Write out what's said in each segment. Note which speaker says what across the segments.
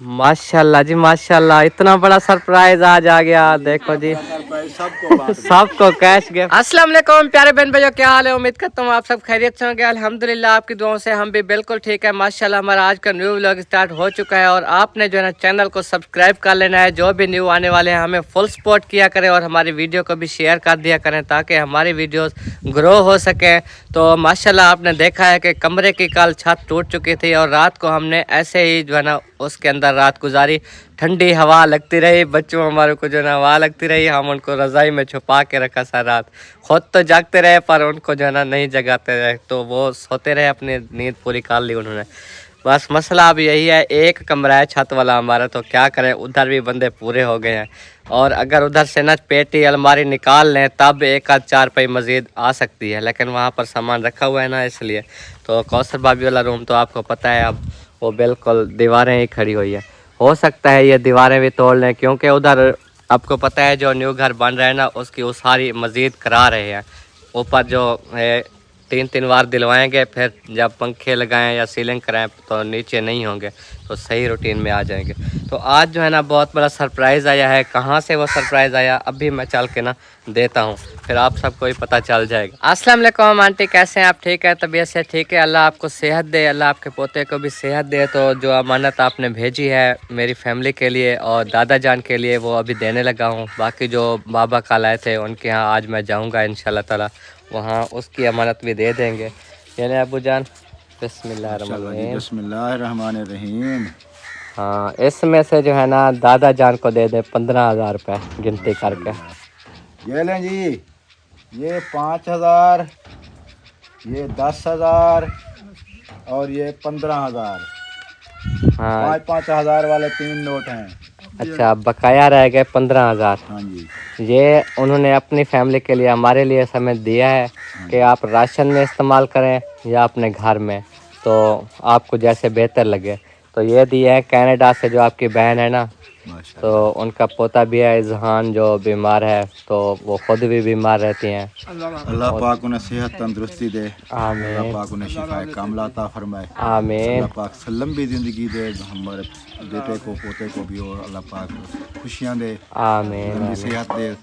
Speaker 1: माशाल्लाह जी माशाल्लाह, इतना बड़ा सरप्राइज आज आ गया। देखो जी सबको कैश गिफ्ट। अस्सलाम वालेकुम प्यारे बहन भाइयों, क्या हाल है? उम्मीद करता हूँ आप सब खैरियत से होंगे। अल्हम्दुलिल्लाह आपकी दुआओं से हम भी बिल्कुल ठीक है माशाल्लाह। हमारा आज का न्यू व्लॉग स्टार्ट हो चुका है और आपने जो है ना चैनल को सब्सक्राइब कर लेना है। जो भी न्यू आने वाले हैं हमें फुल सपोर्ट किया करें और हमारी वीडियो को भी शेयर कर दिया करें ताकि हमारी वीडियोस ग्रो हो सके। तो माशाल्लाह आपने देखा है कि कमरे की कल छत टूट चुकी थी और रात को हमने ऐसे ही जो है ना उसके अंदर रात गुजारी। ठंडी हवा लगती रही, बच्चों हमारे को जो है ना हवा लगती रही, हम उनको रज़ाई में छुपा के रखा सारा रात। खुद तो जागते रहे पर उनको जो है ना नहीं जगाते रहे, तो वो सोते रहे, अपनी नींद पूरी कर ली उन्होंने। बस मसला अब यही है, एक कमरा है छत वाला हमारा, तो क्या करें, उधर भी बंदे पूरे हो गए हैं और अगर उधर से न पेटी अलमारी निकाल लें तब एक आध चार पाई मज़ीद आ सकती है, लेकिन वहाँ पर सामान रखा हुआ है ना, इसलिए। तो कौसर भाभी वाला रूम तो आपको पता है अब वो बिल्कुल दीवारें ही खड़ी हुई है। हो सकता है ये दीवारें भी तोड़ लें क्योंकि उधर आपको पता है जो न्यू घर बन रहा है ना उसकी उसारी मज़ीद करा रहे हैं। ऊपर जो है 3-3 बार दिलवाएंगे, फिर जब पंखे लगाएं या सीलिंग कराएं तो नीचे नहीं होंगे, तो सही रूटीन में आ जाएंगे। तो आज जो है ना बहुत बड़ा सरप्राइज़ आया है। कहाँ से वो सरप्राइज़ आया अभी मैं चल के ना देता हूँ, फिर आप सबको ही पता चल जाएगा। अस्सलाम वालेकुम आंटी, कैसे हैं आप? ठीक है, तबीयत से ठीक है? अल्लाह आपको सेहत दे, अल्लाह आपके पोते को भी सेहत दे। तो जो अमानत आपने भेजी है मेरी फैमिली के लिए और दादा जान के लिए वो अभी देने लगा हूँ। बाकी जो बाबा कल आए थे उनके यहाँ आज मैं जाऊँगा इंशाल्लाह ताला, वहाँ उसकी अमानत भी दे देंगे। यानी अबू जान बिस्मिल्लाहिर्रहमानिर्रहीम। हाँ, इसमें से जो है ना दादा जान को दे दे 15,000 रुपये गिनती करके।
Speaker 2: ये लें जी, ये 5,000, ये 10,000 और ये 15,000।
Speaker 1: हाँ
Speaker 2: 5,000 वाले 3 नोट हैं।
Speaker 1: अच्छा, बकाया रह गए 15,000।
Speaker 2: हाँ जी।
Speaker 1: ये उन्होंने अपनी फैमिली के लिए हमारे लिए समय दिया है कि आप राशन में इस्तेमाल करें या अपने घर में, तो आपको जैसे बेहतर लगे। तो ये दिया है कनाडा से, जो आपकी बहन है ना, तो उनका पोता भी है इजहान जो बीमार है, तो वो खुद भी बीमार रहती हैं।
Speaker 2: अल्लाह पाक उन्हें सेहत तंदुरुस्ती दे,
Speaker 1: आमीन।
Speaker 2: अल्लाह पाक उन्हें शिफाए कामिला अता फरमाए,
Speaker 1: आमीन।
Speaker 2: अल्लाह पाक लंबी ज़िंदगी दे हमारे बेटे को पोते को भी, और अल्लाह पाक खुशियाँ दे,
Speaker 1: आमीन।
Speaker 2: लंबी सेहत दे।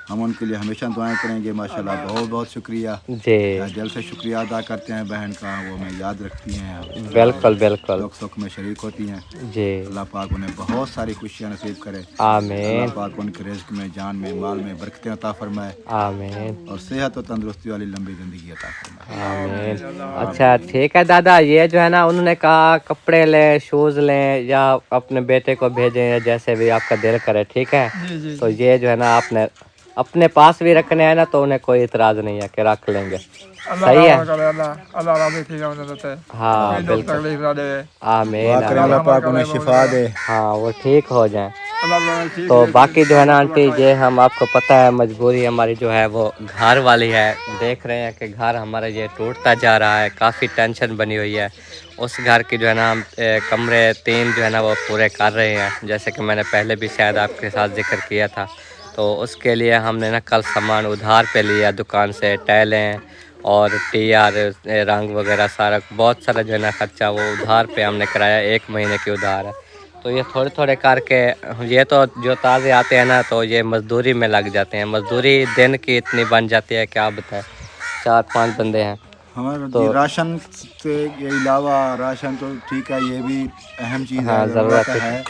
Speaker 2: हम उनके लिए हमेशा दुआएं करेंगे। माशाल्लाह बहुत बहुत शुक्रिया
Speaker 1: जी,
Speaker 2: दिल से शुक्रिया अदा करते हैं बहन का, वो हमें याद रखती हैं,
Speaker 1: बिल्कुल बिल्कुल
Speaker 2: दुख सुख में शरीक होती हैं
Speaker 1: जी।
Speaker 2: अल्लाह पाक उन्हें बहुत सारी खुशियाँ नसीब करे,
Speaker 1: आमीन।
Speaker 2: अल्लाह पाक उनके रिज़्क़ में, जान में, माल में बरकतें अता फरमाए,
Speaker 1: आमीन
Speaker 2: और सेहत और तंदुरुस्ती वाली लंबी ज़िंदगी अता फरमाए।
Speaker 1: आमीन। अच्छा ठीक है दादा, ये जो है ना उन्होंने कहा कपड़े लें, शूज़ लें या अपने बेटे को भेजें या जैसे भी आपका दिल करे, ठीक है? तो ये जो है ना आपने अपने पास भी रखने हैं ना, तो उन्हें कोई इतराज़ नहीं है कि रख लेंगे। सही है? हाँ बिल्कुल। आमीन।
Speaker 2: अल्लाह पाक उन्हें शिफा दे।
Speaker 1: हाँ वो ठीक हो जाए। तो बाकी जो है ना आंटी, ये हम आपको पता है मजबूरी हमारी जो है वो घर वाली है। देख रहे हैं कि घर हमारा ये टूटता जा रहा है, काफ़ी टेंशन बनी हुई है। उस घर की जो है ना हम कमरे 3 जो है ना वो पूरे कर रहे हैं, जैसे कि मैंने पहले भी शायद आपके साथ जिक्र किया था। तो उसके लिए हमने ना कल सामान उधार पे लिया दुकान से, टाइलें और टीआर रंग वगैरह सारा बहुत सारा जो है ना खर्चा वो उधार पे हमने कराया, 1 महीने की उधार है। तो ये थोड़े थोड़े करके, ये तो जो ताज़े आते हैं ना तो ये मज़दूरी में लग जाते हैं। मज़दूरी दिन की इतनी बन जाती है क्या बताएं, 4-5 बंदे हैं।
Speaker 2: हमारे
Speaker 1: तो
Speaker 2: राशन के अलावा, राशन तो ठीक है, ये भी अहम चीज़
Speaker 1: हाँ,
Speaker 2: है, ज़रूरत
Speaker 1: ज़रूरत
Speaker 2: है,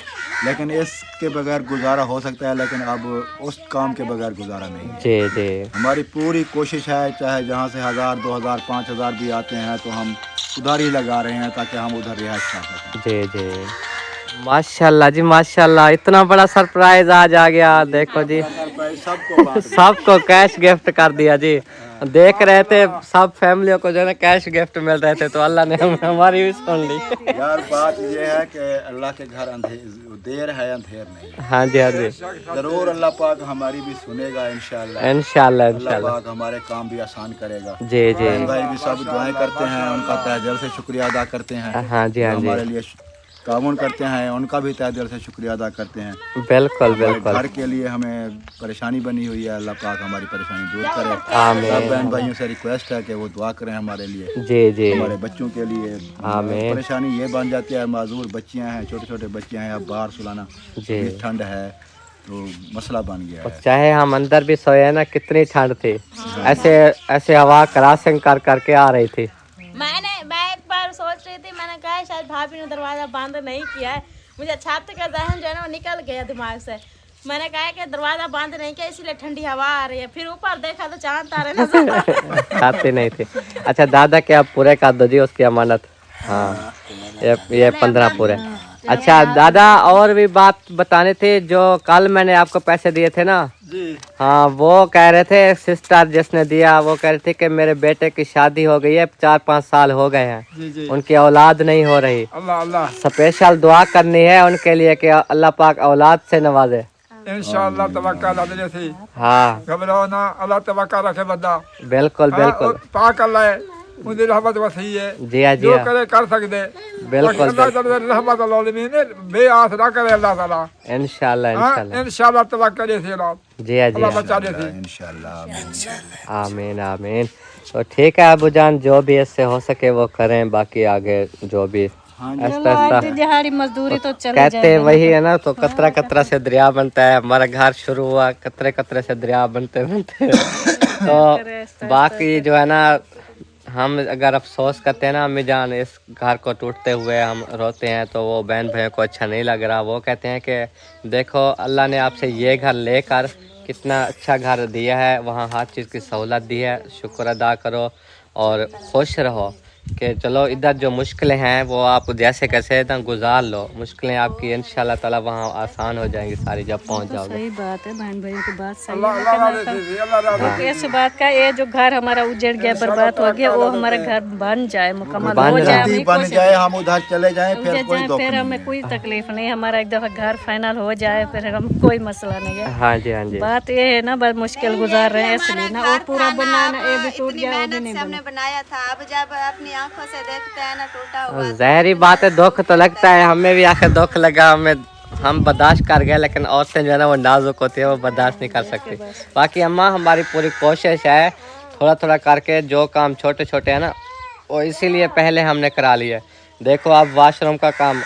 Speaker 2: लेकिन इसके बगैर गुजारा हो सकता है, लेकिन अब उस काम के बगैर गुजारा नहीं है।
Speaker 1: जी जी।
Speaker 2: हमारी पूरी कोशिश है, चाहे जहाँ से 1,000, 2,000, 5,000 भी आते हैं तो हम उधार ही लगा रहे हैं ताकि हम उधर रिहाइश कर सकें।
Speaker 1: जी जी माशाल्लाह जी माशाल्लाह, इतना बड़ा सरप्राइज आज आ गया। देखो जी सबको कैश गिफ्ट कर दिया जी। देख रहे थे सब फैमिलियों को जो है ना कैश गिफ्ट मिल रहे थे, तो अल्लाह ने हमारी भी सुन ली।
Speaker 2: यार बात ये है कि अल्लाह के घर देर है अंधेर नहीं।
Speaker 1: हाँ जी हाँ जी,
Speaker 2: जरूर अल्लाह पाक हमारी भी सुनेगा इंशाल्लाह।
Speaker 1: इंशाल्लाह
Speaker 2: अल्लाह
Speaker 1: इंशाल्लाह।
Speaker 2: पाक हमारे काम भी आसान करेगा।
Speaker 1: जी जी।
Speaker 2: बहन भाई भी सब दुआएं करते हैं, उनका तहे दिल से शुक्रिया अदा करते हैं।
Speaker 1: हाँ जी हाँ जी।
Speaker 2: हमारे लिए ताउन करते हैं, उनका भी तहे दिल से शुक्रिया अदा करते हैं।
Speaker 1: बिल्कुल
Speaker 2: हमारे
Speaker 1: बिल्कुल।
Speaker 2: घर के लिए हमें परेशानी बनी हुई है, अल्लाह पाक हमारी परेशानी दूर करे।
Speaker 1: आमीन।
Speaker 2: सब बहन भाइयों से रिक्वेस्ट है कि वो दुआ करें हमारे लिए,
Speaker 1: जी जी
Speaker 2: हमारे बच्चों के लिए।
Speaker 1: आमीन।
Speaker 2: परेशानी ये बन जाती है, माजूर बच्चियां हैं, छोटे छोटे बच्चे हैं, अब बाहर सुलाना,
Speaker 1: जी।
Speaker 2: इतनी ठंड है तो मसला बन गया है।
Speaker 1: चाहे हम अंदर भी सोए ना, कितनी ठंड थी, ऐसे ऐसे हवा क्रॉसिंग कर करके आ रही थी।
Speaker 3: मैं एक बार सोच रही थी, मैंने कहा शायद भाभी ने दरवाजा बंद नहीं किया है, मुझे छत का जहन जो है ना वो निकल गया दिमाग से। मैंने कहा कि दरवाजा बंद नहीं किया इसलिए ठंडी हवा आ रही है, फिर ऊपर देखा तो चांद तारे नजर
Speaker 1: खाते नहीं थे। अच्छा दादा के आप पूरे कर दो जी उसकी अमानत। हाँ ये 15 पूरे। अच्छा दादा और भी बात बताने थे, जो कल मैंने आपको पैसे दिए थे ना जी। हाँ वो कह रहे थे, सिस्टर जिसने दिया वो कह रहे थे कि मेरे बेटे की शादी हो गई है, 4-5 साल हो गए हैं जी जी। उनकी औलाद नहीं हो रही। अल्लाह अल्लाह स्पेशल दुआ करनी है उनके लिए कि अल्लाह पाक औलाद से नवाजे
Speaker 4: इंशाअल्लाह। तवक्कल अल्लाह से।
Speaker 1: हाँ
Speaker 4: घबराओ ना, अल्लाह तवक्कल रखे बंदा।
Speaker 1: बिल्कुल बिल्कुल।
Speaker 4: पाक अल्लाह है, उनकी रहमत वसी है
Speaker 1: जी हाँ जी
Speaker 4: जो
Speaker 1: हाँ।
Speaker 4: करे कर सकते।
Speaker 1: बिल्कुल
Speaker 4: अल्लाह ताला रहमत बेआस ना करे अल्लाह ताला।
Speaker 1: इंशाल्लाह इंशाल्लाह
Speaker 4: इंशाअल्लाह तवक्कल से औलाद
Speaker 1: जी हाँ जी
Speaker 4: अल्लाह
Speaker 1: हाँ।
Speaker 4: बचा दे से।
Speaker 2: इंशाल्लाह
Speaker 1: आमीन आमीन। तो ठीक है अबू जान, जो भी इससे हो सके वो करें, बाकी आगे जो भी
Speaker 3: दिहाड़ी मजदूरी तो चले
Speaker 1: कहते वही है ना, तो कतरा कतरा से दरिया बनता है। हमारा घर शुरू हुआ कतरे कतरे से दरिया बनते बनते तो बाकी जो है ना, हम अगर अफसोस करते हैं ना अम्मी जान, इस घर को टूटते हुए हम रोते हैं, तो वो बहन भाइयों को अच्छा नहीं लग रहा। वो कहते हैं कि देखो अल्लाह ने आपसे ये घर लेकर कितना अच्छा घर दिया है, वहाँ हर चीज़ की सहूलत दी है, शुक्र अदा करो और खुश रहो कि चलो इधर जो मुश्किलें हैं वो आप जैसे कैसे इधर गुजार लो, मुश्किलें आपकी इंशाल्लाह ताला वहाँ आसान हो जाएंगी सारी जब पहुँच जाओगे।
Speaker 3: सही बात है, बहन भाइयों की बात सही है। इस बात का ये जो घर हमारा उजड़ गया, बर्बाद हो गया, वो हमारा घर बन जाए, मुकम्मल हो जाए,
Speaker 2: बन जाए, हम उधर चले जाएं,
Speaker 3: फिर हमें कोई तकलीफ नहीं। हमारा एक दफा घर फाइनल हो जाए फिर हम कोई मसला नहीं है।
Speaker 1: हाँ जी हाँ जी।
Speaker 3: बात ये है ना, बस मुश्किल गुजार रहे हैं इसलिए ना, और पूरा बनाना ये भी टूट गया, वो भी नहीं
Speaker 5: हमने बनाया था, अब जब अपनी आंखों से देखते हैं ना टूटा हुआ।
Speaker 1: ज़ाहिरी बात है, दुख तो लगता है, हमें भी आखिर दुख लगा, हम बर्दाश्त कर गए, लेकिन औरतें जो है ना वो नाजुक होती है, वो बर्दाश्त नहीं कर सकती। बाकी अम्मा हमारी पूरी कोशिश है थोड़ा थोड़ा करके, जो काम छोटे छोटे हैं ना वो इसीलिए पहले हमने करा लिया। देखो अब वॉशरूम का काम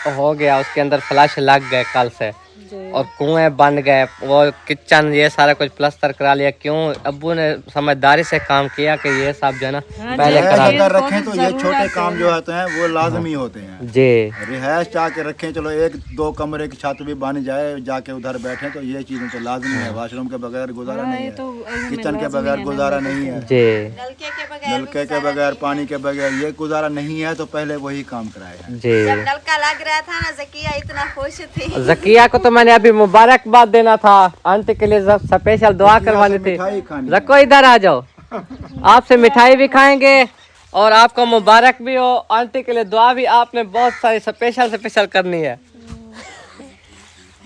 Speaker 1: हो गया, उसके अंदर फ्लश लग गए कल से, और कुएं बन गए, वो किचन ये सारा कुछ प्लास्टर करा लिया। क्यों? अब्बू ने समझदारी से काम किया कि ये सब जो है ना पहले करा
Speaker 2: अगर रखें तो ये छोटे काम जो होते हैं वो लाजमी होते हैं
Speaker 1: जी।
Speaker 2: रिहायश चाह के रखें, चलो 1-2 कमरे की छत भी बन जाए, जाके उधर बैठे, तो ये चीजें तो लाजमी है। वॉशरूम के बगैर गुजारा नहीं है, किचन के बगैर गुजारा नहीं है
Speaker 1: जी,
Speaker 2: नलके के बगैर, पानी के बगैर ये गुजारा नहीं है, तो पहले वही काम कराए
Speaker 1: जी।
Speaker 5: जब नलका लग रहा था ना, जकिया इतना खुश थी।
Speaker 1: जकिया को तो मैंने अभी मुबारकबाद देना था, आंटी के लिए स्पेशल दुआ करवानी थी। रखो इधर आ जाओ, आपसे मिठाई भी खाएंगे और आपको मुबारक भी हो, आंटी के लिए दुआ भी आपने बहुत सारी स्पेशल करनी है।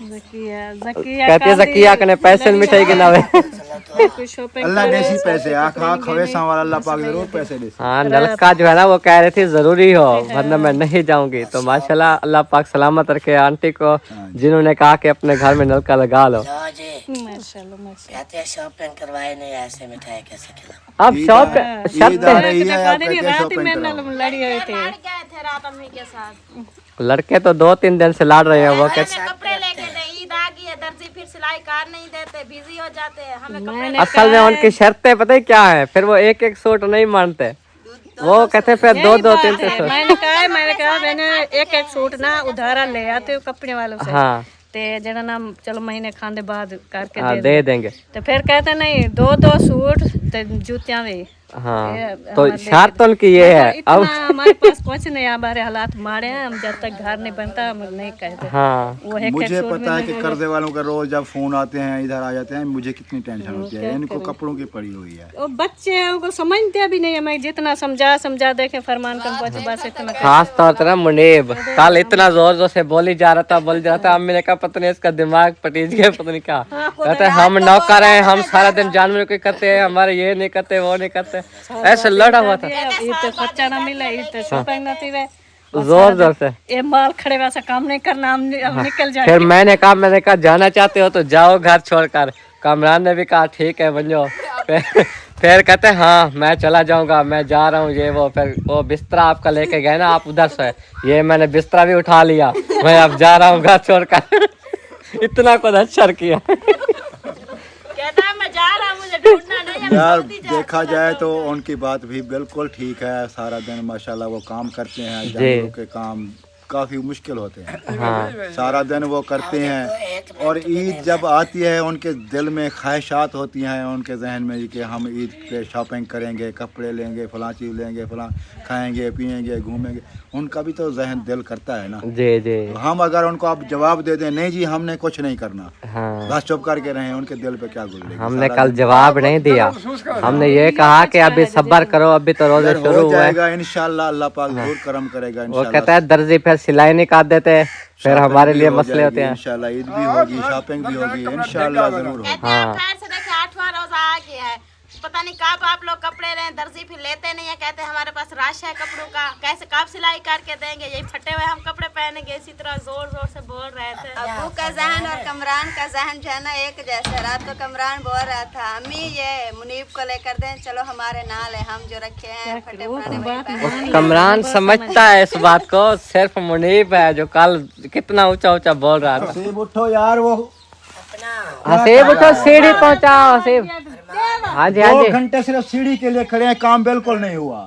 Speaker 1: कहते हैं जकिया कने पैसे मिठाई के नावे
Speaker 2: अल्लाह देसी पैसे आखा खवे संवार अल्लाह पाक जरूर पैसे दे।
Speaker 1: हाँ नलका जो है ना वो कह रही थी जरूरी हो, वरना मैं नहीं जाऊंगी। तो माशाल्लाह अल्लाह पाक सलामत रखे आंटी को, जिन्होंने कहा कि अपने घर में नलका लगा लो।
Speaker 6: कहते हैं शॉपिंग करवाए नहीं, ऐसे मिठाई कैसे खिला।
Speaker 1: अब शॉप शर्त लड़के तो 2-3 दिन से लड़ रहे हैं, वो कहते
Speaker 3: कपड़े लेके ईद आ गई है, दर्जी फिर सिलाई कर नहीं देते, बिजी हो जाते हैं, हमें कपड़े
Speaker 1: असल में उनकी शर्तें पता है क्या है, फिर वो एक सूट नहीं मानते, वो कहते फिर 2-2-3 सूट।
Speaker 3: मैंने एक सूट ना उधारा ले आते हो कपड़े वालों से।
Speaker 1: हाँ
Speaker 3: ते जरा ना चलो महीने खाने बाद करके
Speaker 1: हाँ दे देंगे।
Speaker 3: तो फिर कहते नहीं 2-2 सूट ते जूतियां भी।
Speaker 1: हाँ तो शर्त उनकी ये है। अब
Speaker 3: हमारे पास कुछ नहीं, हमारे हालात मारे हैं, हम जब तक घर नहीं बनता हम नहीं कहते।
Speaker 1: हाँ
Speaker 3: वो
Speaker 2: मुझे पता है कि कर्जे वालों का रोज जब फोन आते हैं इधर आ जाते हैं, मुझे कितनी टेंशन होती है, इनको कपड़ों की पड़ी हुई है।
Speaker 3: वो बच्चे हैं, उनको समझते भी नहीं है। मैं जितना समझा देखे फरमान कर पहुंचे बस इतना।
Speaker 1: खास तौर पर मुनीब कल इतना जोर जोर से बोली जा रहा था, हमने कहा पता नहीं इसका दिमाग पटीज गया, पता नहीं क्या कहते, हम नौकर हैं, हम सारा दिन जानवर को करते हैं, हमारे ये नहीं करते वो नहीं करते, ऐसे लड़ा हुआ था।
Speaker 3: खर्चा ना मिले, शॉपिंग ना थी,
Speaker 1: जोर जोर से।
Speaker 7: ये माल खड़े वैसा काम नहीं करना, हम निकल जाएंगे।
Speaker 1: फिर मैंने कहा जाना चाहते हो तो जाओ घर छोड़कर। कामरान ने भी कहा ठीक है बन जाओ। फिर कहते हाँ मैं चला जाऊंगा, मैं जा रहा हूँ ये वो। फिर वो बिस्तरा आपका लेके गए ना आप उधर से, ये मैंने बिस्तरा भी उठा लिया, मैं अब जा रहा हूँ घर छोड़कर। इतना कुछ अच्छा किया।
Speaker 3: कहता है मैं जा रहा हूँ, मुझे ढूंढना नहीं है, मैं
Speaker 2: यार
Speaker 3: सऊदी जा
Speaker 2: देखा
Speaker 3: रहा
Speaker 2: जाए
Speaker 3: हूँ।
Speaker 2: तो उनकी बात भी बिल्कुल ठीक है। सारा दिन माशाल्लाह वो काम करते हैं, जानवरों के काम काफी मुश्किल होते हैं।
Speaker 1: हाँ
Speaker 2: सारा दिन वो करते हैं और ईद जब आती है उनके दिल में ख्वाहिशात होती हैं, उनके जहन में कि हम ईद पे शॉपिंग करेंगे, कपड़े लेंगे, फलां चीज़ लेंगे, फलां खाएंगे पिएंगे घूमेंगे। उनका भी तो जहन दिल करता है ना।
Speaker 1: जी जी।
Speaker 2: तो हम अगर उनको आप जवाब दे दें नहीं जी हमने कुछ नहीं करना,
Speaker 1: हाँ
Speaker 2: बस चुप करके रहें, उनके दिल पे क्या गुजरेगी।
Speaker 1: हमने कल जवाब नहीं दिया, हमने ये कहा कि अभी सब्र करो, अभी तो रोजे शुरू
Speaker 2: हो
Speaker 1: हुए।
Speaker 2: जाएगा इंशाल्लाह, अल्लाह पाक जरूर करम करेगा
Speaker 1: वो
Speaker 2: इंशाल्लाह।
Speaker 1: कहता है दर्जी फिर सिलाई नहीं काट देते, फिर हमारे लिए मसले होते हैं।
Speaker 2: इंशाल्लाह ईद भी होगी, शॉपिंग भी होगी, इंशाल्लाह जरूर होगी।
Speaker 3: कहते हैं खैर से देखिए 8वां रोजा आ गया है, पता नहीं कब आप लोग कपड़े लें, दर्जी फिर लेते नहीं है, कहते हैं हमारे पास राश है कपड़ों का, कैसे कब सिलाई करके देंगे, यही फटे हुए हम कपड़े पहनेंगे। इसी तरह जोर जोर से बोल रहे थे।
Speaker 5: अबू का जहन और कमरान का जहन जो है ना एक जैसे। रात को कमरान बोल रहा था अम्मी ये मुनीब को लेकर दें, चलो हमारे नाल है, हम जो रखे हैं फटे पुराने वही पहने।
Speaker 1: कमरान समझता है इस बात को, सिर्फ मुनीब है जो कल कितना ऊंचा ऊंचा बोल रहा था।
Speaker 2: हसीब उठो यार, वो
Speaker 1: हसीब उठो सीढ़ी पहुंचाओ हसीब। हाँ जी हाँ
Speaker 2: 2
Speaker 1: जी।
Speaker 2: घंटे सिर्फ सीढ़ी के लिए खड़े हैं, काम बिल्कुल नहीं हुआ।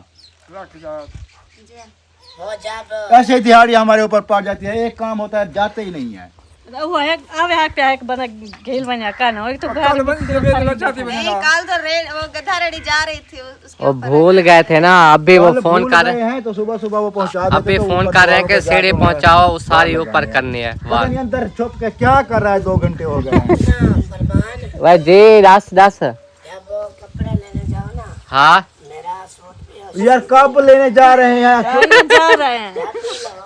Speaker 6: वो जब
Speaker 2: ऐसे दिहाड़ी हमारे ऊपर पड़ जाती है, एक काम होता है जाते ही नहीं है।
Speaker 7: वो है अब है पे एक बना गेल बना का ना, एक तो
Speaker 4: कल बन जब चाहती
Speaker 5: नहीं
Speaker 4: बनेगा।
Speaker 5: कल तो वो गधा रेडी जा रही थी उसके
Speaker 1: वो
Speaker 5: ऊपर।
Speaker 1: भूल गए थे ना, अभी वो
Speaker 2: कल
Speaker 1: फोन
Speaker 2: भूल
Speaker 1: कर
Speaker 2: गए
Speaker 1: रहे
Speaker 2: हैं तो सुबह सुबह वो पहुंचा देते।
Speaker 1: अभी
Speaker 2: तो
Speaker 1: फोन
Speaker 2: ऊपर
Speaker 1: कर रहे हैं कि
Speaker 2: दीवारों पे
Speaker 1: सीढ़ी
Speaker 2: जाके
Speaker 1: पहुंचाओ,
Speaker 2: वो
Speaker 1: सारी
Speaker 2: लगाए
Speaker 1: ऊपर
Speaker 2: हैं।
Speaker 1: करनी है।
Speaker 2: पता नहीं अंदर छुप के क्या कर रहा है, 2 घंटे हो गए हैं।
Speaker 6: फरमान
Speaker 1: वह जी दस
Speaker 6: जब वो कपड़े लेने जाओ ना,
Speaker 1: हाँ
Speaker 6: मेरा सूट भी हो।
Speaker 2: यार कब लेने जा रहे हैं?
Speaker 7: जा रहे हैं।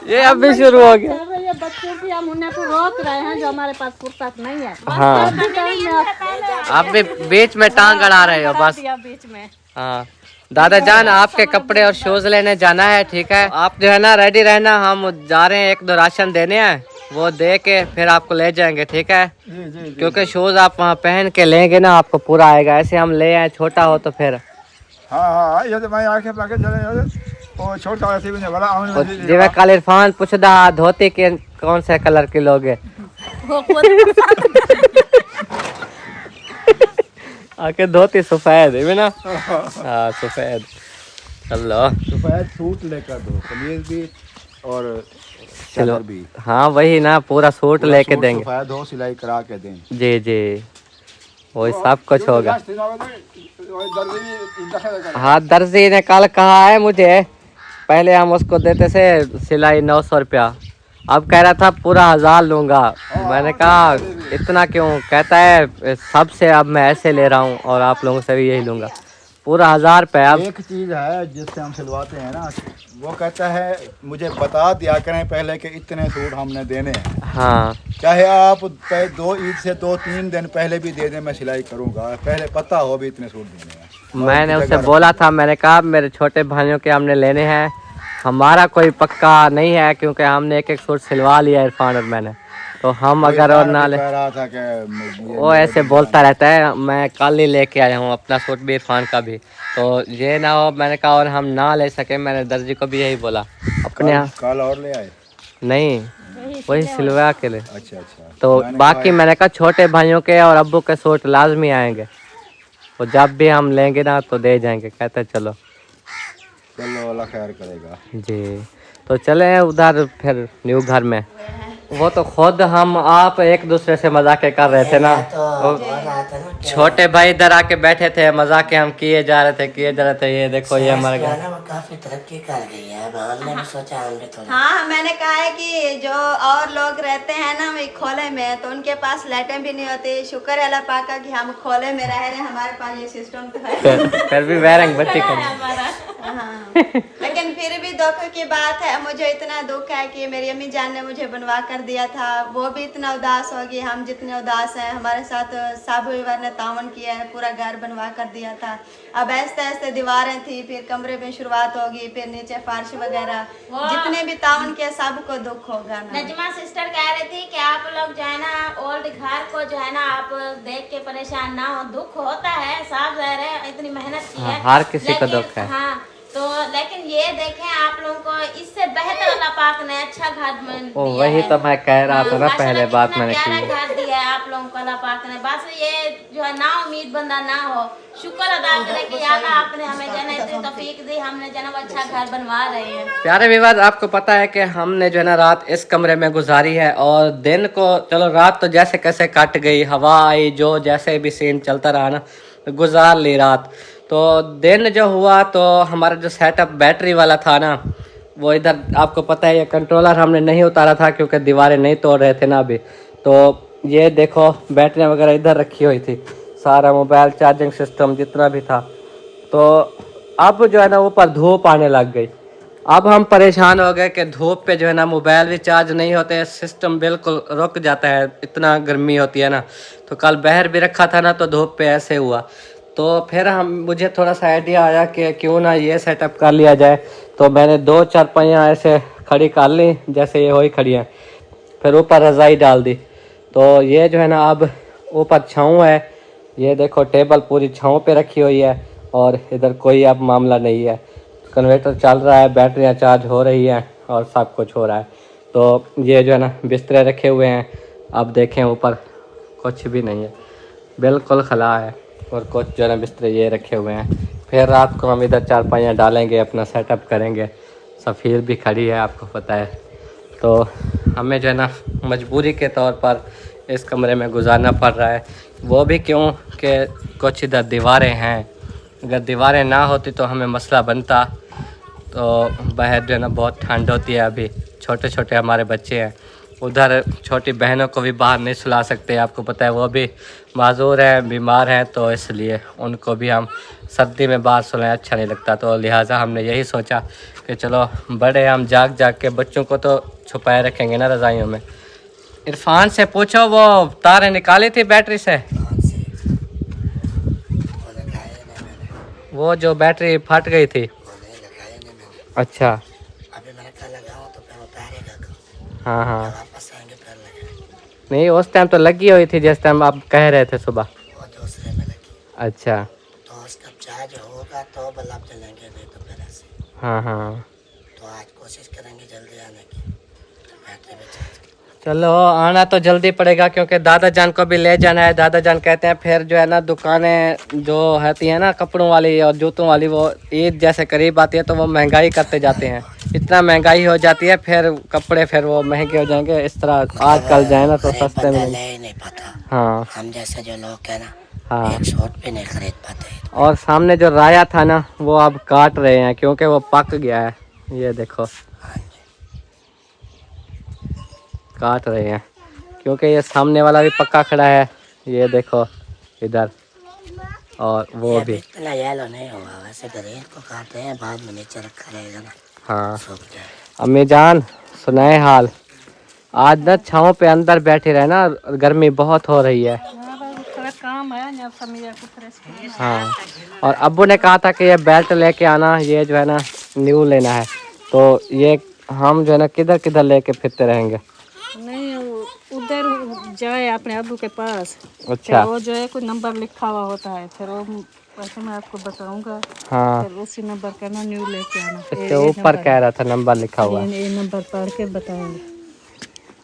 Speaker 1: ये अभी शुरू हो गया।
Speaker 7: ये बच्चे भी हम उन्हें को रोक रहे हैं जो हमारे पास फुर्सत नहीं है।
Speaker 1: हाँ आप भी बीच में टांग अड़ा रहे हो बस।
Speaker 7: बीच में
Speaker 1: हाँ दादा जान आपके कपड़े और शूज लेने जाना है, ठीक है आप जो है ना रेडी रहना, हम जा रहे हैं 1-2 राशन देने हैं, वो दे के फिर आपको ले जाएंगे, ठीक है। क्योंकि शूज आप वहाँ पहन के लेंगे ना आपको पूरा आएगा, ऐसे हम ले आए छोटा हो तो फिर
Speaker 4: हाँ ये तो मैं आके लगे चले वो छोटा ऐसे भी नहीं वाला
Speaker 1: वो जिवे कल इरफान पूछदा धोती के कौन से कलर के लोगे आके धोती सफेद है ना। हाँ सफेद। चलो
Speaker 2: सफेद सूट लेकर दो, कमीज भी और
Speaker 1: चलो
Speaker 2: चादर भी।
Speaker 1: हाँ वही ना, पूरा सूट लेके
Speaker 2: सूट
Speaker 1: देंगे।
Speaker 2: सफेद हो, सिलाई करा के दें।
Speaker 1: जी जी वही सब कुछ होगा। हाँ दर्जी ने कल कहा है मुझे, पहले हम उसको देते थे सिलाई 900 रुपया, अब कह रहा था पूरा 1000 लूँगा। मैंने कहा इतना क्यों, कहता है सबसे अब मैं ऐसे ले रहा हूँ और आप लोगों से भी यही लूँगा, पूरा 1000 रुपये। अब
Speaker 2: एक चीज़ है जिससे हम सिलवाते हैं ना, वो कहता है मुझे बता दिया करें पहले कि इतने सूट हमने देने हैं।
Speaker 1: हाँ
Speaker 2: चाहे आप 2 ईद से 2-3 दिन पहले भी दे दें, मैं सिलाई करूँगा, पहले पता हो भी इतने सूट देने हैं।
Speaker 1: मैंने उसे बोला था, मैंने कहा मेरे छोटे भाइयों के हमने लेने हैं, हमारा कोई पक्का नहीं है क्योंकि हमने एक सूट सिलवा लिया इरफान और मैंने, तो हम अगर और ना ले।
Speaker 2: कह रहा था कि
Speaker 1: वो ऐसे बोलता रहता है, मैं कल ही लेके आया हूँ अपना सूट भी इरफान का भी, तो ये ना हो। मैंने कहा और हम ना ले सके, मैंने दर्जी को भी यही बोला अपने यहाँ।
Speaker 2: कल और ले आए?
Speaker 1: नहीं वही सिलवा के ले।
Speaker 2: अच्छा अच्छा।
Speaker 1: तो बाकी मैंने कहा छोटे भाइयों के और अब्बू के सूट लाजमी आएंगे, वो जब भी हम लेंगे ना तो दे जाएंगे। कहते चलो
Speaker 2: चलो अल्लाह खैर करेगा
Speaker 1: जी। तो चले उधर फिर न्यू घर में। वो तो खुद हम आप एक दूसरे से मजाके कर रहे थे ना,
Speaker 6: तो बोल रहा था ना
Speaker 1: छोटे भाई इधर आके बैठे थे, मजाके हम किए जा रहे थे। ये देखो ये हमारे घर।
Speaker 6: ना वो काफी तरक्की कर गई है, अब हमने भी सोचा हमने थोड़ा।
Speaker 5: हाँ मैंने कहा है कि जो और लोग रहते हैं ना वही खोले में, तो उनके पास लाइटें भी नहीं होती। शुक्र है अल्लाह पाक का कि हम खोले में रह रहे हैं, हमारे पास ये सिस्टम तो है।
Speaker 1: फिर भी वैरंग बच्ची कर
Speaker 3: हमारा
Speaker 5: हाँ। लेकिन फिर भी दुख की बात है, मुझे इतना दुख है कि मेरी अम्मी जान ने मुझे बनवा कर दिया था, वो भी इतना उदास होगी, हम जितने उदास हैं। हमारे साथ साबू ने तावन किया है, पूरा घर बनवा कर दिया था। अब ऐसे ऐसे दीवारें थी, फिर कमरे में शुरुआत होगी, फिर नीचे फर्श वगैरह, जितने भी तावन किया सबको दुख होगा ना।
Speaker 3: नजमा सिस्टर कह रही थी कि आप लोग जो है ना ओल्ड घर को जो है ना आप देख के परेशान ना हो, दुख होता है, साफ जाहिर है, इतनी मेहनत की है,
Speaker 1: हर किसी को दुख है।
Speaker 3: हाँ, तो लेकिन ये देखें आप लोगों को इससे बेहतर अल्लाह पाक ने अच्छा घर दिया
Speaker 1: वही
Speaker 3: है।
Speaker 1: तो मैं कह रहा था ना,
Speaker 3: माशाल्लाह
Speaker 1: पहले
Speaker 3: कितना
Speaker 1: बात मैंने
Speaker 3: प्यारा
Speaker 1: की है।
Speaker 3: घर दिया है आप लोगों को अल्लाह पाक ने। बस ये जो है ना उम्मीद बंदा ना हो, शुक्र अदा करे कि या अल्लाह आपने हमें जना इतनी तौफीक दी, हमने जना अच्छा घर बनवा रहे हैं।
Speaker 1: प्यारे विवाद, आपको पता है कि हमने जो है ना रात इस कमरे में गुजारी है, और दिन को चलो रात तो जैसे कैसे कट गई, हवा आई, जो जैसे भी सीन चलता रहा ना, गुजार ली रात। तो दिन जो हुआ तो हमारा जो सेटअप बैटरी वाला था ना, वो इधर आपको पता है ये कंट्रोलर हमने नहीं उतारा था क्योंकि दीवारें नहीं तोड़ रहे थे ना अभी। तो ये देखो बैटरियाँ वगैरह इधर रखी हुई थी, सारा मोबाइल चार्जिंग सिस्टम जितना भी था। तो अब जो है ना ऊपर धूप आने लग गई। अब हम परेशान हो गए कि धूप पे जो है ना मोबाइल भी चार्ज नहीं होते, सिस्टम बिल्कुल रुक जाता है, इतना गर्मी होती है ना। तो कल बाहर भी रखा था ना, तो धूप पे ऐसे हुआ। तो फिर मुझे थोड़ा सा आइडिया आया कि क्यों ना ये सेटअप कर लिया जाए। तो मैंने 2 चारपाइयाँ ऐसे खड़ी कर ली, जैसे ये हुई खड़ी हैं, फिर ऊपर रज़ाई डाल दी। तो ये जो है ना अब ऊपर छाँव है, ये देखो टेबल पूरी छाँव पे रखी हुई है, और इधर कोई अब मामला नहीं है। कन्वर्टर चल रहा है, बैटरियाँ चार्ज हो रही हैं, और सब कुछ हो रहा है। तो ये जो है ना बिस्तरे रखे हुए हैं, अब देखें ऊपर कुछ भी नहीं है, बिल्कुल खला है। और कुछ जो है ना बिस्तरे ये रखे हुए हैं। फिर रात को हम इधर चारपाइयाँ डालेंगे, अपना सेटअप करेंगे। सफ़ीर भी खड़ी है, आपको पता है। तो हमें जो है ना मजबूरी के तौर पर इस कमरे में गुजारना पड़ रहा है। वो भी क्यों कि कुछ इधर दीवारें हैं, अगर दीवारें ना होती तो हमें मसला बनता। तो बाहर जो है ना बहुत ठंड होती है, अभी छोटे छोटे हमारे बच्चे हैं, उधर छोटी बहनों को भी बाहर नहीं सुला सकते, आपको पता है वो भी माजूर हैं, बीमार हैं, तो इसलिए उनको भी हम सर्दी में बाहर सुलाएं अच्छा नहीं लगता। तो लिहाजा हमने यही सोचा कि चलो बड़े हम जाग जाग के बच्चों को तो छुपाए रखेंगे ना रज़ाइयों में। इरफान से पूछो वो तारें निकाली थी बैटरी से, वो जो बैटरी फट गई थी। अच्छा,
Speaker 6: अभी मैंने कल लगाऊं तो फिर उतारेगा,
Speaker 1: हाँ हाँ,
Speaker 6: वापस आएंगे फिर लगाएंगे।
Speaker 1: नहीं उस टाइम तो लगी हुई थी जिस टाइम आप कह रहे थे सुबह।
Speaker 6: वो दूसरे में लगी,
Speaker 1: अच्छा,
Speaker 6: तो उसका चार्ज होगा तो बल्ब जलेंगे, नहीं तो फिर ऐसे।
Speaker 1: हाँ हाँ,
Speaker 6: तो आज कोशिश करेंगे जल्दी आने की, तो बैटरी में चार्ज की।
Speaker 1: चलो आना तो जल्दी पड़ेगा क्योंकि दादा जान को भी ले जाना है। दादा जान कहते हैं फिर जो है ना दुकानें जो होती हैं ना कपड़ों वाली और जूतों वाली, वो ईद जैसे करीब आती है तो वो महंगाई करते जाते हैं, इतना महंगाई हो जाती है, फिर कपड़े फिर वो महंगे हो जाएंगे। इस तरह आजकल जाए ना तो सस्ते में
Speaker 6: ले ही नहीं पाता।
Speaker 1: हाँ
Speaker 6: हम जैसे जो लोग हैं ना,
Speaker 1: हाँ।
Speaker 6: एक शॉट भी नहीं खरीद पाते।
Speaker 1: और सामने जो राया था ना वो अब काट रहे हैं क्योंकि वो पक गया है, ये देखो काट रहे हैं क्योंकि ये सामने वाला भी पक्का खड़ा है, ये देखो इधर, और वो भी
Speaker 6: इतना येलो नहीं हुआ, वैसे ग्रीन को काटते हैं, बाद में नीचे रखा रहेगा ना,
Speaker 1: हाँ।
Speaker 6: सूख जाए।
Speaker 1: अम्मी जान सुनाए हाल, आज ना छाँव पे अंदर बैठे रहे ना, गर्मी बहुत हो रही है।
Speaker 7: थोड़ा काम है ना, समय कुछ
Speaker 1: हाँ, और अब्बू ने कहा था कि ये बेल्ट लेके आना, ये जो है ना न्यू लेना है। तो ये हम जो है ना किधर किधर लेके फिरते रहेंगे।
Speaker 7: नहीं, उधर जाए अपने अब्बू के पास,
Speaker 1: अच्छा,
Speaker 7: वो जो है कोई नंबर लिखा हुआ होता है, फिर वो वैसे मैं आपको बताऊंगा,
Speaker 1: हाँ,
Speaker 7: फिर उसी नंबर का ना न्यू लेके आना।
Speaker 1: इसके ऊपर कह रहा था नंबर लिखा हुआ है।
Speaker 7: ये नंबर पढ़ के बताएंगे,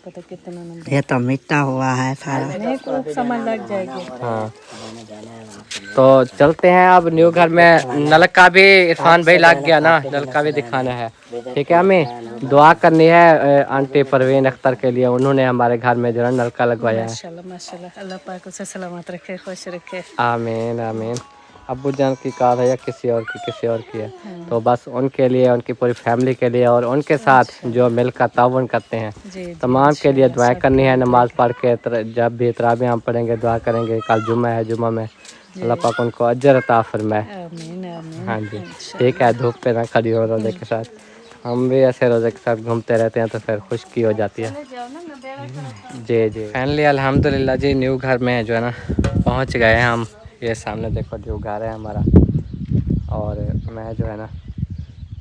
Speaker 7: पता कितना नंबर।
Speaker 6: ये तो मिटा हुआ है सारा,
Speaker 7: नहीं कुछ समझ लग जाएगी।
Speaker 1: हाँ, तो चलते हैं अब न्यू घर में। नलका भी इरफान भाई लग गया ना, नलका भी दिखाना है, ठीक है। हमें दुआ करनी है आंटी परवीन अख्तर के लिए, उन्होंने हमारे घर में जो है नलका लगवाया है।
Speaker 7: माशाल्लाह माशाल्लाह, अल्लाह पाक उसे सलामत रखे, खुश रखे।
Speaker 1: आमीन आमीन। अब्बू जान की कार है या किसी और की है, तो बस उनके लिए, उनकी पूरी फैमिली के लिए और उनके साथ जो मिलकर ताउन करते हैं तमाम के लिए दुआ करनी है। नमाज़ पढ़ के जब भी तरावी हम पढ़ेंगे दुआ करेंगे। कल जुम्मा है, जुम्मा में अल्लाह पाक उनको अजर अता फरमाए।
Speaker 7: आमीन आमीन।
Speaker 1: हाँ जी ठीक है, धूप पे ना खड़ी हो रोज़े के साथ, हम भी ऐसे रोज़े के साथ घूमते रहते हैं तो फिर खुशकी हो जाती है। जी जी फाइनली अल्हम्दुलिल्लाह जी न्यू घर में जो है ना पहुंच गए हैं हम। ये सामने देखो न्यू घर है हमारा, और मैं जो है ना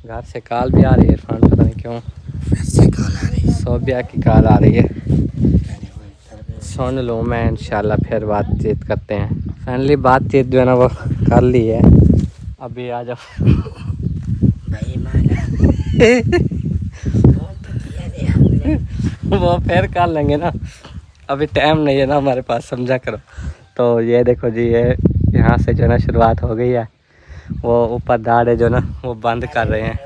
Speaker 1: घर से कॉल भी आ रही है इरफान, पता नहीं क्यों सोबिया की कॉल आ रही है, सुन लूँ मैं इंशाल्लाह फिर बातचीत करते हैं। फाइनली बातचीत जो है ना वो कर ली है, अभी आ जाओ। वो फिर कर लेंगे ना, अभी टाइम नहीं है ना हमारे पास, समझा करो। तो ये देखो जी ये यहाँ से जो ना शुरुआत हो गई है, वो ऊपर दाढ़े जो ना वो बंद कर रहे हैं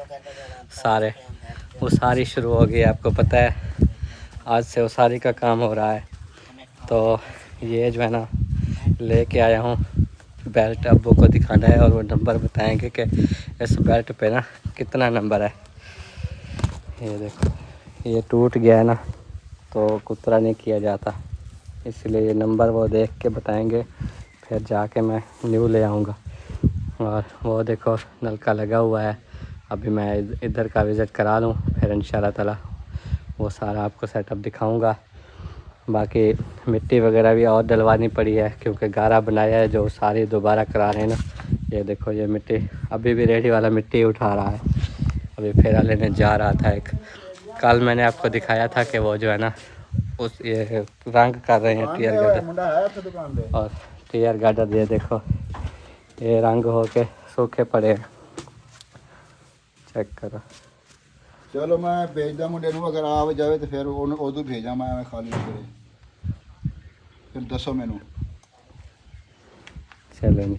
Speaker 1: सारे, उसारी शुरू हो गई है। आपको पता है आज से उसारी का काम हो रहा है। तो ये जो है ना लेके आया हूँ बेल्ट, अब्बू को दिखाना है और वो नंबर बताएंगे कि इस बेल्ट पे ना कितना नंबर है। ये देखो ये टूट गया है ना, तो कुतरा नहीं किया जाता, इसलिए ये नंबर वो देख के बताएंगे, फिर जाके मैं न्यू ले आऊँगा। और वो देखो नलका लगा हुआ है, अभी मैं इधर का विज़िट करा लूँ, फिर इंशाल्लाह ताला वो सारा आपको सेटअप दिखाऊँगा। बाकी मिट्टी वगैरह भी और डलवानी पड़ी है क्योंकि गारा बनाया है जो सारी दोबारा करा रहे हैं ना। ये देखो ये मिट्टी अभी भी रेडी वाला मिट्टी उठा रहा है, अभी फेरा लेने जा रहा था एक। कल मैंने आपको दिखाया था कि वो जो है ना उस ये रंग कर रहे हैं टीयर गार्डर, और टीयर गार्डर ये देखो ये रंग हो के सूखे पड़े हैं, चेक करो।
Speaker 2: चलो मैं भेजदा मुंडे नूं, अगर आ जाए तो फिर उदू भेजा मैं खाली करे, फिर दसो मैनू।
Speaker 1: चलो नहीं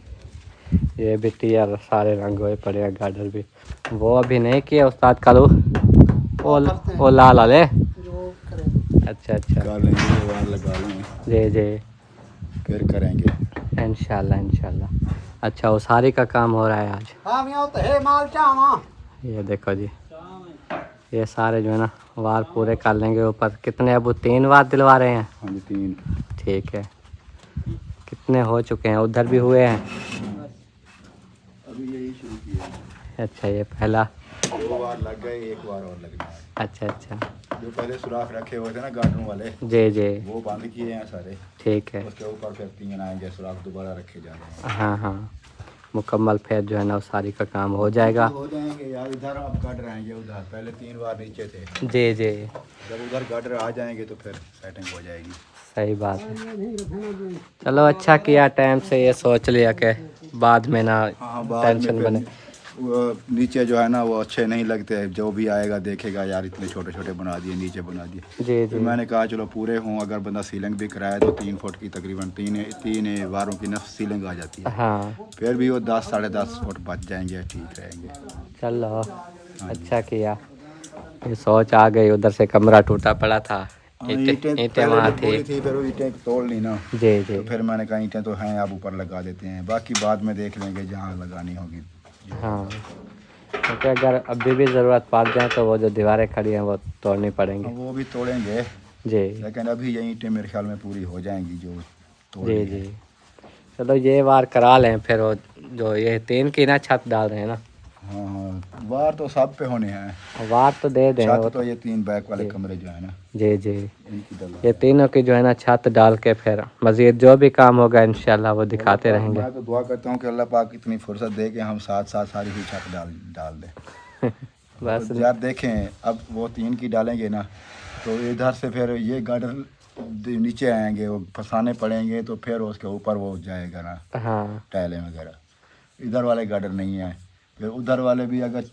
Speaker 1: ये भी टीयर सारे रंग हुए पड़े हैं, गार्डर भी वो अभी नहीं किया उस्ताद कालू, वो लाल वाले। अच्छा अच्छा
Speaker 2: कर लेंगे, वार लगा लेंगे,
Speaker 1: जी जी
Speaker 2: फिर करेंगे
Speaker 1: इंशाल्लाह इंशाल्लाह। अच्छा उसारी का काम हो रहा है आज।
Speaker 4: हाँ मैं तो है माल चावा।
Speaker 1: ये देखो जी ये सारे जो है ना वार पूरे कर लेंगे ऊपर। कितने अबू 3 वार दिलवा रहे हैं?
Speaker 2: हाँ जी 3।
Speaker 1: ठीक है, कितने हो चुके हैं? उधर भी हुए हैं?
Speaker 2: अभी यही शुरू किया है।
Speaker 1: अच्छा ये पहला
Speaker 2: 2 बार लग गए, 1 बार और लगना है।
Speaker 1: अच्छा अच्छा
Speaker 2: जो पहले सुराख रखे हुए थे ना गार्डन वाले,
Speaker 1: जी जी
Speaker 2: वो बंद किए हैं सारे।
Speaker 1: ठीक है
Speaker 2: उसके ऊपर फिर 3 आएंगे, सुराख दोबारा रखे जा रहे हैं।
Speaker 1: हाँ हाँ मुकम्मल फिर जो है ना उसारी का काम हो जाएगा।
Speaker 2: हो जाएंगे यार, इधर अब गार्डर आएंगे, उधर पहले 3 बार नीचे थे।
Speaker 1: जी जी
Speaker 2: जब उधर गार्डर आ जाएंगे तो फिर सेटिंग हो जाएगी।
Speaker 1: सही बात है। चलो अच्छा किया टाइम से ये सोच लिया कि बाद में ना
Speaker 2: हाँ बाद में
Speaker 1: टेंशन
Speaker 2: फिर
Speaker 1: बने।
Speaker 2: वो नीचे जो है ना वो अच्छे नहीं लगते, जो भी आएगा देखेगा यार इतने छोटे छोटे बना दिए, नीचे बना दिए।
Speaker 1: जी
Speaker 2: तो
Speaker 1: जी
Speaker 2: मैंने कहा चलो पूरे हों, अगर बंदा सीलिंग भी कराए तो 3 फुट की तकरीबन 3 वारों की नफ सीलिंग आ जाती है।
Speaker 1: हाँ
Speaker 2: फिर भी वो 10 साढ़े 10 फुट बच जाएंगे, ठीक रहेंगे।
Speaker 1: चलो अच्छा किया, ये सोच आ गई। उधर से कमरा टूटा पड़ा था, ईंटें वहाँ थी,
Speaker 2: फिर वो ईंटें तोड़ ली ना,
Speaker 1: जी जी
Speaker 2: तो फिर मैंने कहा ईंटें तो हैं, आप ऊपर लगा देते हैं, बाकी बाद में देख लेंगे जहाँ लगानी होगी।
Speaker 1: हाँ क्योंकि अगर अभी भी ज़रूरत पड़ जाए तो वो जो दीवारें खड़ी हैं वो तोड़नी पड़ेंगी।
Speaker 2: वो भी तोड़ेंगे,
Speaker 1: जी
Speaker 2: लेकिन अभी ये ईंटें मेरे ख्याल में पूरी हो जाएंगी जो तोड़
Speaker 1: जी
Speaker 2: ली
Speaker 1: जी
Speaker 2: हैं।
Speaker 1: चलो ये वार करा लें, फिर वो जो ये 3 की ना छत डाल रहे हैं ना,
Speaker 2: हाँ हाँ वार तो सब पे होने हैं,
Speaker 1: वार तो दे दें वो
Speaker 2: छत तो ये 3 बैक वाले कमरे जो है ना
Speaker 1: जी जी
Speaker 2: इनकी डला।
Speaker 1: ये तीनों की जो है ना छत डाल के फिर मज़ीद जो भी काम होगा इंशाल्लाह वो दिखाते रहेंगे।
Speaker 2: मैं तो दुआ करता हूँ कि अल्लाह पाक इतनी फुर्सत दे कि हम साथ साथ सारी ही छत डाल दें।
Speaker 1: बस
Speaker 2: तो यार देखें अब वो 3 की डालेंगे ना, तो इधर से फिर ये गार्डर नीचे आएंगे, वो फंसाने पड़ेंगे, तो फिर उसके ऊपर वो जाएगा ना
Speaker 1: हाँ
Speaker 2: टाइलें वगैरह। इधर वाले गार्डर नहीं है, फिर उधर वाले भी अगर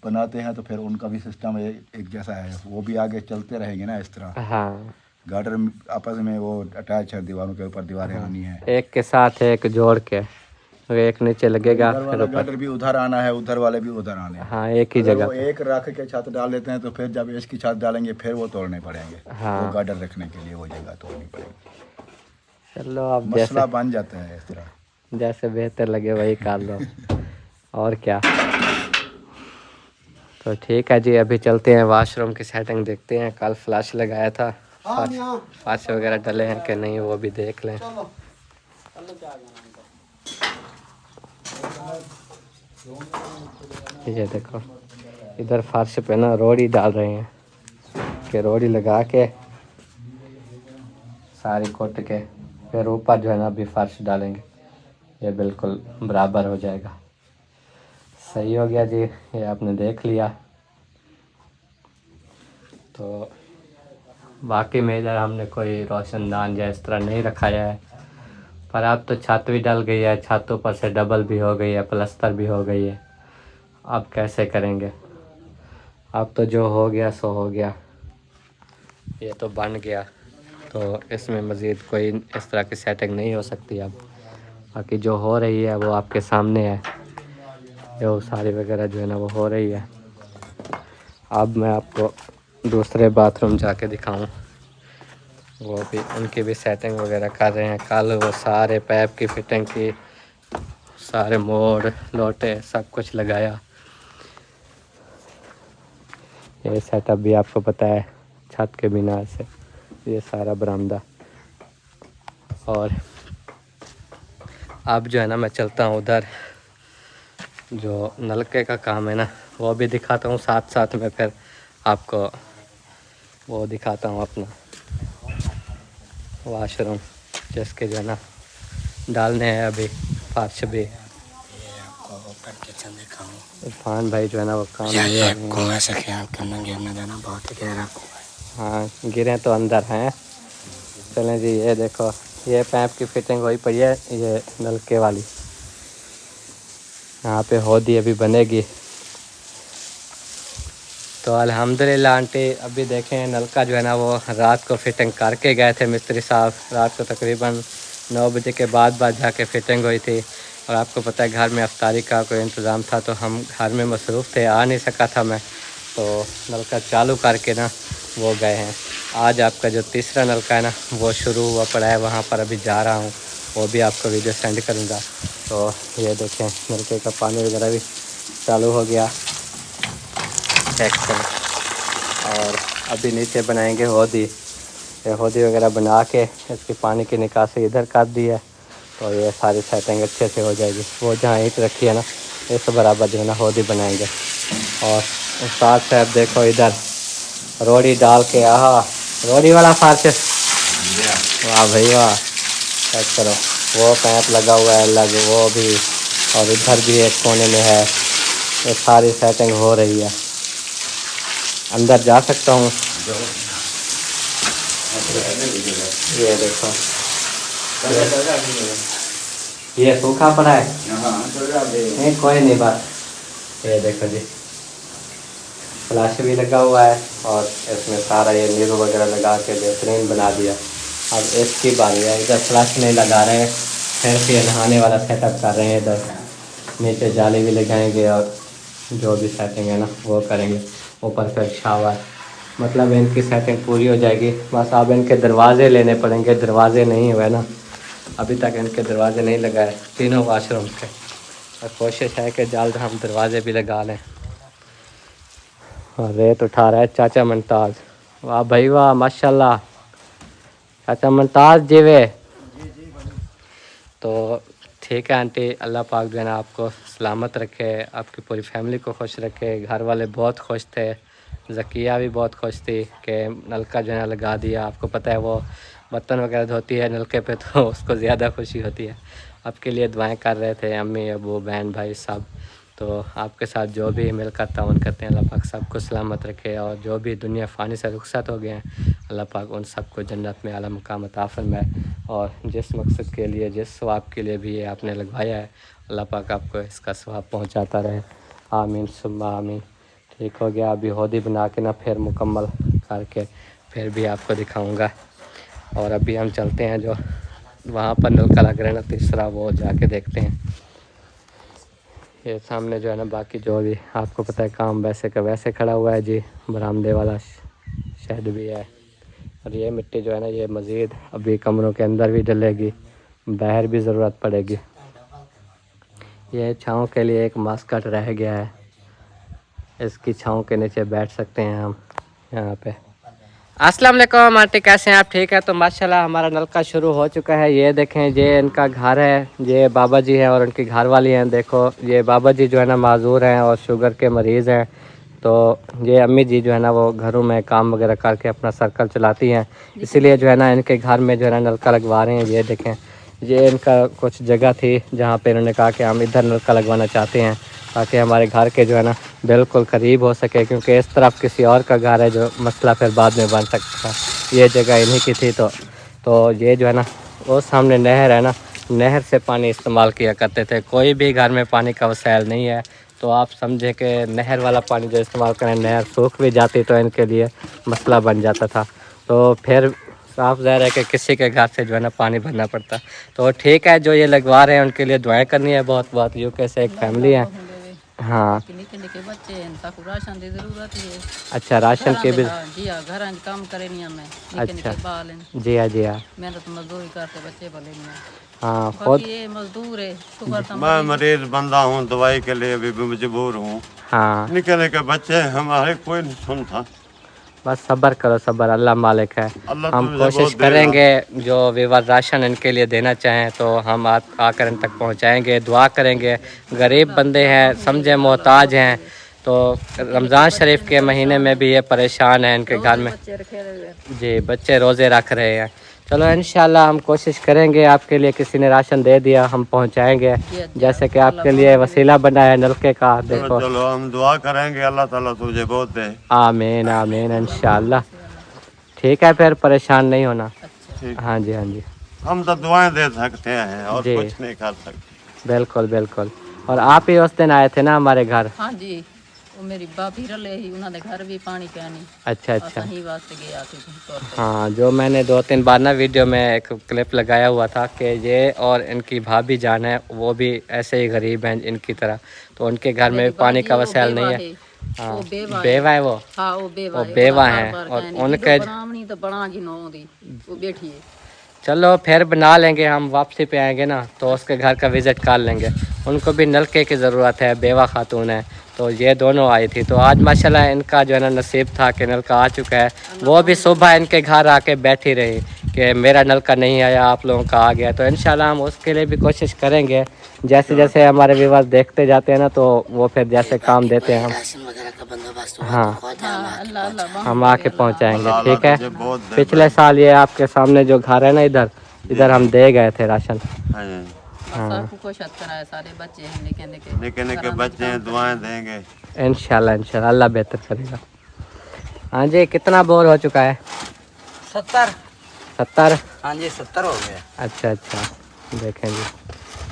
Speaker 2: बनाते हैं तो फिर उनका भी सिस्टम एक जैसा है, वो भी आगे चलते रहेंगे ना इस तरह।
Speaker 1: हाँ
Speaker 2: गार्डर आपस में वो अटैच है, दीवारों के ऊपर दीवारें आनी है,
Speaker 1: एक के साथ एक जोड़ के, तो एक नीचे लगेगा
Speaker 2: उधर
Speaker 1: फिर
Speaker 2: वाला
Speaker 1: ऊपर।
Speaker 2: गार्डर भी उधर आना है, उधर वाले भी उधर आने हैं।
Speaker 1: हाँ एक ही
Speaker 2: अगर
Speaker 1: जगह
Speaker 2: वो
Speaker 1: पे।
Speaker 2: एक रख के छत डाल लेते हैं तो फिर जब इसकी छत डालेंगे फिर वो तोड़ने पड़ेंगे।
Speaker 1: हाँ।
Speaker 2: वो गार्डर रखने के लिए वो जगह तोड़नी पड़ेगी।
Speaker 1: चलो अब
Speaker 2: मसला बन जाता है इस तरह।
Speaker 1: जैसे बेहतर लगे वही कर लो और क्या। तो ठीक है जी, अभी चलते हैं वाशरूम की सेटिंग देखते हैं। कल फ्लैश लगाया था, फर्श वगैरह डले हैं कि नहीं वो भी देख लें। ये देखो इधर फर्श पे ना रोड़ी डाल रहे हैं कि रोड़ी लगा के सारी कोट के फिर ऊपर जो है ना अभी फर्श डालेंगे, ये बिल्कुल बराबर हो जाएगा। सही हो गया जी, ये आपने देख लिया। तो बाकी में इधर हमने कोई रोशनदान या इस तरह नहीं रखाया है, पर अब तो छत भी डल गई है, छत ऊपर से डबल भी हो गई है, प्लस्तर भी हो गई है। अब कैसे करेंगे? अब तो जो हो गया सो हो गया, ये तो बन गया, तो इसमें मज़ीद कोई इस तरह की सेटिंग नहीं हो सकती अब। बाकी जो हो रही है वो आपके सामने है, जो सारी वगैरह जो है ना वो हो रही है। अब मैं आपको दूसरे बाथरूम जाके दिखाऊं, वो भी उनकी भी सेटिंग वगैरह कर रहे हैं। कल वो सारे पैप की फिटिंग की, सारे मोड़ लोटे सब कुछ लगाया। ये सेटअप भी आपको पता है छत के बिना से, ये सारा बरामदा। और अब जो है ना मैं चलता हूँ उधर, जो नलके का काम है ना वो भी दिखाता हूँ, साथ साथ में फिर आपको वो दिखाता हूँ अपना वाशरूम, जिसके जो है ना डालने हैं अभी फर्श भी।
Speaker 6: आपको ऊपर किचन दिखाऊं।
Speaker 1: इरफान भाई जो है ना वो काम
Speaker 6: कुआं से ख्याल करना, गिरना जाना बहुत ही गहरा कुआं है।
Speaker 1: हाँ गिरे तो अंदर हैं। चलें जी, ये देखो ये पैप की फिटिंग हुई पड़ी है, ये नलके वाली। यहाँ पे होदी अभी बनेगी। तो अल्हम्दुलिल्लाह आंटी अभी देखें नलका जो है ना वो रात को फिटिंग करके गए थे मिस्त्री साहब। रात को तकरीबन 9 बजे के बाद जाके फिटिंग हुई थी। और आपको पता है घर में अफ्तारी का कोई इंतज़ाम था, तो हम घर में मसरूफ़ थे, आ नहीं सका था मैं, तो नलका चालू करके ना वो गए हैं। आज आपका जो तीसरा नलका है ना वो शुरू हुआ पड़ा है, वहाँ पर अभी जा रहा हूँ, वो भी आपको वीडियो सेंड करूँगा। तो ये देखें नलके का पानी वगैरह भी चालू हो गया, चेक करें। और अभी नीचे बनाएंगे होदी, ये होदी वगैरह बना के इसकी पानी की निकासी इधर कर दी है, तो ये सारी सेटिंग अच्छे से हो जाएगी। वो जहाँ ईंट रखी है ना इस बराबर जो है ना होदी बनाएंगे। और साथ साथ देखो इधर रोड़ी डाल के, आहा रोड़ी वाला फर्श, वाह भाई वाह, चेक करो। वो पैप लगा हुआ है अलग, वो भी, और इधर भी एक कोने में है। ये सारी सेटिंग हो रही है। अंदर जा सकता हूँ? ये देखो ये सूखा पड़ा है, नहीं कोई नहीं बात। ये देखो जी फ्लैश भी लगा हुआ है, और इसमें सारा ये नीरू वगैरह लगा के बेहतरीन बना दिया। अब इसकी बारी है, इधर फ्लैश नहीं लगा रहे हैं, सिर्फ ये नहाने वाला सेटअप कर रहे हैं। इधर नीचे जाली भी लगाएंगे और जो भी सेटिंग है ना वो करेंगे। ऊपर फिर शावर, मतलब इनकी सेटिंग पूरी हो जाएगी। बस अब इनके दरवाज़े लेने पड़ेंगे, दरवाज़े नहीं हुए ना अभी तक, इनके दरवाज़े नहीं लगाए तीनों वाशरूम के। और कोशिश है कि जल्द हम दरवाज़े भी लगा लें। और रेत उठा रहा है चाचा मुमताज़, वाह भाई वाह माशाल्लाह, चाचा मुमताज़ जीवे। तो ठीक है आंटी, अल्लाह पाक जो है ना आपको सलामत रखे, आपकी पूरी फैमिली को खुश रखे। घर वाले बहुत खुश थे, ज़किया भी बहुत खुश थी कि नलका जो है ना लगा दिया। आपको पता है वो बर्तन वगैरह धोती है नलके पे, तो उसको ज़्यादा खुशी होती है। आपके लिए दुआएं कर रहे थे अम्मी अबू बहन भाई सब। तो आपके साथ जो भी मिलकर ताउन करते हैं, अल्लाह पाक सबको सलामत रखे। और जो भी दुनिया फ़ानी से रुखसत हो गए हैं, अल्लाह पाक उन सबको जन्नत में आला मकाम अता फरमाए। और जिस मकसद के लिए, जिस सवाब के लिए भी ये आपने लगवाया है, अल्लाह पाक आपको इसका सवाब पहुंचाता रहे। आमीन सुम्मा आमीन। ठीक हो गया, अभी होदी बना के ना फिर मुकम्मल करके फिर भी आपको दिखाऊंगा। और अभी हम चलते हैं जो वहाँ पर नलका लग रहा है ना तीसरा, वो जाके देखते हैं। ये सामने जो है ना बाकी जो भी आपको पता है काम वैसे का वैसे खड़ा हुआ है जी। बरामदे वाला शेड भी है। और ये मिट्टी जो है ना ये मज़ीद अभी कमरों के अंदर भी डलेगी, बाहर भी ज़रूरत पड़ेगी। ये छाँव के लिए एक मास्कट रह गया है, इसकी छाँव के नीचे बैठ सकते हैं हम यहाँ पे। अस्सलाम वालेकुम आंटी, कैसे हैं आप? ठीक है। तो माशाल्लाह हमारा नलका शुरू हो चुका है। ये देखें, ये इनका घर है, ये बाबा जी हैं और उनकी घर वाली हैं। देखो ये बाबा जी जो है ना माजूर हैं और शुगर के मरीज़ हैं। तो ये अम्मी जी जो है ना वो घरों में काम वगैरह करके अपना सर्कल चलाती हैं, इसीलिए जो है ना इनके घर में जो है ना नलका लगवा रहे हैं। ये देखें, ये इनका कुछ जगह थी जहाँ पे इन्होंने कहा कि हम इधर नलका लगवाना चाहते हैं ताकि हमारे घर के जो है ना बिल्कुल करीब हो सके, क्योंकि इस तरफ किसी और का घर है जो मसला फिर बाद में बन सकता है। ये जगह इन्हीं की थी। तो ये जो है ना वो सामने नहर है ना, नहर से पानी इस्तेमाल किया करते थे। कोई भी घर में पानी का वसाइल नहीं है तो आप समझे कि नहर वाला पानी जो इस्तेमाल करें, नहर सूख भी जाती तो इनके लिए मसला बन जाता था। तो फिर साफ ज़ाहिर है कि किसी के घर से जो है ना पानी भरना पड़ता। तो ठीक है, जो ये लगवा रहे हैं उनके लिए दुआएं करनी है बहुत बहुत। यूके से एक फैमिली है। हाँ,
Speaker 7: निके बच्चे हैं, ताकू राशन की जरूरत है।
Speaker 1: अच्छा, राशन के भी?
Speaker 7: जी हाँ, घर काम करे नहीं मैं।
Speaker 1: अच्छा,
Speaker 7: बाल हैं।
Speaker 1: जी हाँ, जी हाँ।
Speaker 7: मेहनत मजदूरी करते बच्चे भले नहीं।
Speaker 1: हाँ, खुद
Speaker 7: ये मजदूर है, शुगर तो
Speaker 8: मैं मरीज बंदा हूँ, दवाई के लिए भी मजबूर हूँ।
Speaker 1: हाँ,
Speaker 8: निके निके बच्चे हमारे, कोई नहीं सुनता।
Speaker 1: बस सब्र करो, सब्र, अल्लाह मालिक है।
Speaker 8: अल्लाह
Speaker 1: हम
Speaker 8: तुझे
Speaker 1: कोशिश
Speaker 8: बहुत देगा।
Speaker 1: करेंगे जो विवर राशन इनके लिए देना चाहें तो हम आकर इन तक पहुंचाएंगे। दुआ करेंगे। गरीब बंदे हैं, समझे, मोहताज हैं। तो रमज़ान शरीफ के महीने में भी ये परेशान हैं इनके घर में। जी, बच्चे रोज़े रख रहे हैं। चलो इंशाल्लाह हम कोशिश करेंगे। आपके लिए किसी ने राशन दे दिया, हम पहुंचाएंगे। जैसे कि आपके लिए वसीला बना है नलके का। देखो,
Speaker 8: चलो हम दुआ करेंगे, अल्लाह ताला तुझे बहुत दे।
Speaker 1: आमीन आमीन इंशाल्लाह। ठीक है, फिर परेशान नहीं होना।
Speaker 8: ठीक।
Speaker 1: हाँ जी, हाँ जी,
Speaker 8: हम तो दुआएं दे सकते हैं और
Speaker 1: जी।
Speaker 8: कुछ नहीं कर सकते।
Speaker 1: बिल्कुल बिल्कुल। और आप ही उस दिन आए थे ना हमारे घर?
Speaker 7: हाँ जी, वो मेरी भाभी रले ही, उन्होंने घर भी पानी कहनी।
Speaker 1: अच्छा अच्छा।
Speaker 7: सही वास्ते गया थी।
Speaker 1: हाँ, जो मैंने 2-3 बार ना वीडियो में एक क्लिप लगाया हुआ था कि ये और इनकी भाभी जान है, वो भी ऐसे ही गरीब हैं इनकी तरह। तो उनके घर में पानी का वसाइल नहीं है। हाँ, बेवा है वो।
Speaker 7: हाँ, वो
Speaker 1: बेवा हैं और उनके
Speaker 7: तो बनागी नो दी, वो बैठी है।
Speaker 1: चलो फिर बना लेंगे, हम वापसी पे आएंगे ना तो उसके घर का विज़िट कर लेंगे। उनको भी नलके की ज़रूरत है, बेवा खातून है। तो ये दोनों आई थी। तो आज माशाल्लाह इनका जो है ना नसीब था कि नलका आ चुका है। वो भी सुबह इनके घर आके बैठी रही कि मेरा नलका नहीं आया, आप लोगों का आ गया। तो इंशाल्लाह हम उसके लिए भी कोशिश करेंगे। जैसे जैसे हमारे व्यूअर्स देखते जाते हैं ना तो वो फिर जैसे काम देते हैं हम,
Speaker 6: राशन वगैरह का बंदोबस्त हुआ
Speaker 1: हाँ,
Speaker 6: तो खुद
Speaker 1: हम आके पहुंचाएंगे। ठीक है।
Speaker 8: तुझे बहुत दे।
Speaker 1: पिछले साल ये आपके सामने जो घर है ना इधर हम दे गए थे राशन।
Speaker 8: हाँ,
Speaker 7: सारे बच्चे हैं,
Speaker 8: निके निके बच्चे हैं, दुआएं देंगे
Speaker 1: इंशाल्लाह इंशाल्लाह, अल्लाह बेहतर करेगा। हाँ जी, कितना बोर हो चुका है? 70।
Speaker 9: हाँ जी, 70 हो गया।
Speaker 1: अच्छा अच्छा, देखें जी,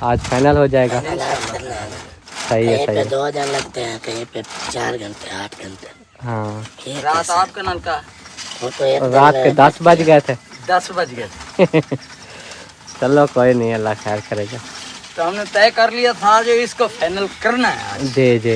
Speaker 1: आज फाइनल हो जाएगा। सही है,
Speaker 6: कहीं
Speaker 1: सही
Speaker 6: पे
Speaker 1: है।
Speaker 6: 2 दिन लगते हैं, कहीं पे 4 घंटे 8 घंटे।
Speaker 1: हाँ,
Speaker 9: रात आपका नलका
Speaker 6: वो तो एक
Speaker 1: रात के 10 बज गए थे।
Speaker 9: 10 बज गए।
Speaker 1: चलो कोई नहीं, अल्लाह खैर करेगा।
Speaker 9: तो हमने तय कर लिया था जो इसको फाइनल करना है आज।
Speaker 1: जी जी।